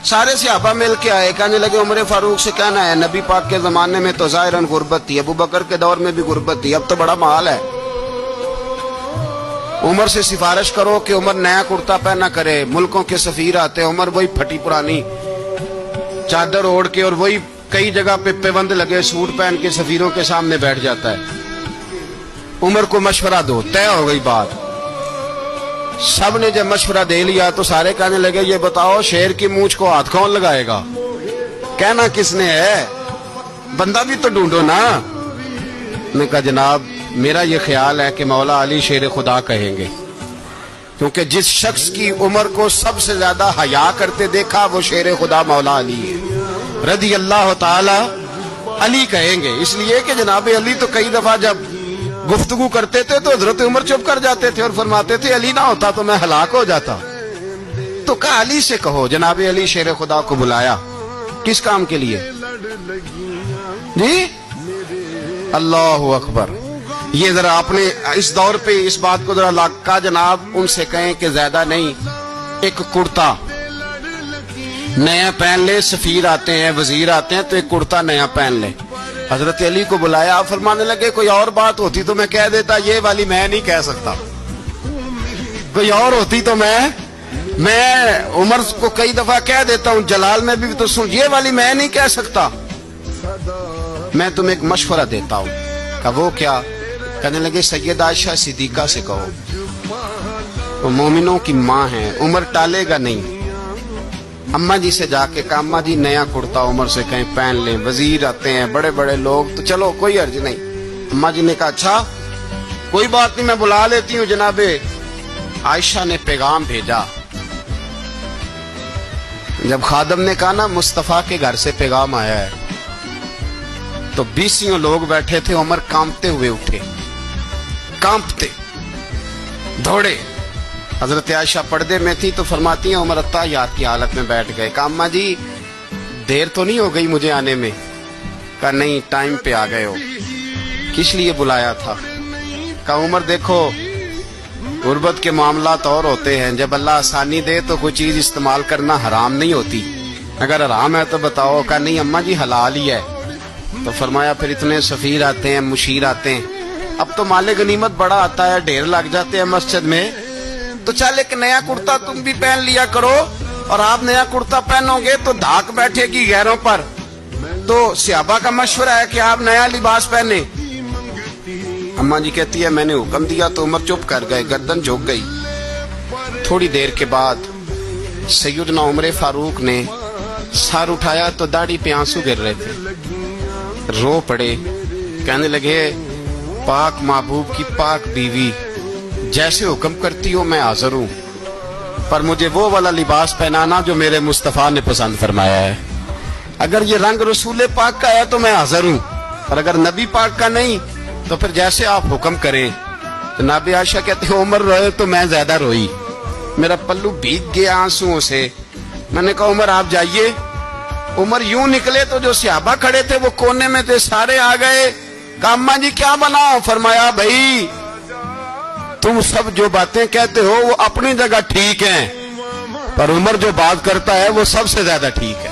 سارے صحابہ مل کے آئے، کہنے لگے عمر فاروق سے کہنا ہے نبی پاک کے زمانے میں تو ظاہراً غربت تھی، ابو بکر کے دور میں بھی غربت تھی، اب تو بڑا مال ہے، عمر سے سفارش کرو کہ عمر نیا کرتا پہنا کرے۔ ملکوں کے سفیر آتے، عمر وہی پھٹی پرانی چادر اوڑھ کے اور وہی کئی جگہ پہ پیوند لگے سوٹ پہن کے سفیروں کے سامنے بیٹھ جاتا ہے۔ عمر کو مشورہ دو، طے ہو گئی بات۔ سب نے جب مشورہ دے لیا تو سارے کہنے لگے یہ بتاؤ شیر کی مونچھ کو ہاتھ کون لگائے گا؟ کہنا کس نے ہے؟ بندہ بھی تو ڈھونڈو نا۔ نے کہا جناب میرا یہ خیال ہے کہ مولا علی شیر خدا کہیں گے، کیونکہ جس شخص کی عمر کو سب سے زیادہ حیا کرتے دیکھا وہ شیر خدا مولا علی ہے رضی اللہ تعالی علی کہیں گے، اس لیے کہ جناب علی تو کئی دفعہ جب گفتگو کرتے تھے تو حضرت عمر چپ کر جاتے تھے اور فرماتے تھے علی نہ ہوتا تو میں ہلاک ہو جاتا۔ تو کہا علی سے کہو۔ جناب علی شیر خدا کو بلایا، کس کام کے لیے؟ جی اللہ اکبر۔ یہ ذرا اپنے اس دور پہ اس بات کو ذرا لاکا جناب ان سے کہیں کہ زیادہ نہیں، ایک کرتا نیا پہن لے، سفیر آتے ہیں وزیر آتے ہیں تو ایک کرتا نیا پہن لے۔ حضرت علی کو بلایا، فرمانے لگے کوئی اور بات ہوتی تو میں کہہ دیتا، یہ والی میں نہیں کہہ سکتا، کوئی اور ہوتی تو میں عمر کو کئی دفعہ کہہ دیتا ہوں، جلال میں بھی تو سن، یہ والی میں نہیں کہہ سکتا، میں تمہیں ایک مشورہ دیتا ہوں۔ کہ وہ کیا؟ کہنے لگے سیدہ عائشہ صدیقہ سے کہو، وہ مومنوں کی ماں ہیں، عمر ٹالے گا نہیں۔ اماں جی سے جا کے کہا اماں جی نیا کرتا عمر سے کہیں پہن لیں، وزیر آتے ہیں بڑے بڑے لوگ تو چلو کوئی حرج نہیں۔ اماں جی نے کہا اچھا کوئی بات نہیں میں بلا لیتی ہوں۔ جناب عائشہ نے پیغام بھیجا، جب خادم نے کہا نا مصطفیٰ کے گھر سے پیغام آیا ہے تو 20 لوگ بیٹھے تھے، عمر کانپتے ہوئے اٹھے، کانپتے دوڑے۔ حضرت عائشہ پردے میں تھی تو فرماتی ہیں عمر اتحیات کی حالت میں بیٹھ گئے۔ کہا اماں جی دیر تو نہیں ہو گئی مجھے آنے میں؟ کہا نہیں ٹائم پہ آ گئے ہو۔ کس لیے بلایا تھا؟ کہا عمر دیکھو غربت کے معاملات اور ہوتے ہیں، جب اللہ آسانی دے تو کوئی چیز استعمال کرنا حرام نہیں ہوتی، اگر حرام ہے تو بتاؤ۔ کہا نہیں اماں جی حلال ہی ہے۔ تو فرمایا پھر اتنے سفیر آتے ہیں مشیر آتے ہیں، اب تو مال غنیمت بڑا آتا ہے، ڈھیر لگ جاتے ہیں مسجد میں، تو چل ایک نیا کرتا تم بھی پہن لیا کرو، اور آپ نیا کرتا پہنو گے تو دھاک بیٹھے گی غیروں پر۔ تو صحابہ کا مشورہ ہے کہ آپ نیا لباس پہنے۔ اماں جی کہتی ہے میں نے حکم دیا تو عمر چپ کر گئے، گردن جھک گئی۔ تھوڑی دیر کے بعد سیدنا عمر فاروق نے سر اٹھایا تو داڑھی پہ آنسو گر رہے تھے، رو پڑے، کہنے لگے پاک محبوب کی پاک بیوی جیسے حکم کرتی ہو میں حاضر ہوں، پر مجھے وہ والا لباس پہنانا جو میرے مصطفیٰ نے پسند فرمایا ہے۔ اگر یہ رنگ رسول پاک کا ہے تو میں حاضر ہوں، اور اگر نبی پاک کا نہیں تو پھر جیسے آپ حکم کریں۔ جناب عائشہ کہتے ہیں عمر روئے تو میں زیادہ روئی، میرا پلو بھیگ گیا آنسوؤں سے۔ میں نے کہا عمر آپ جائیے۔ عمر یوں نکلے تو جو صحابہ کھڑے تھے وہ کونے میں تھے، سارے آ گئے۔ کہا اماں جی کیا بنا؟ فرمایا بھائی تم سب جو باتیں کہتے ہو وہ اپنی جگہ ٹھیک ہیں، پر عمر جو بات کرتا ہے وہ سب سے زیادہ ٹھیک ہے۔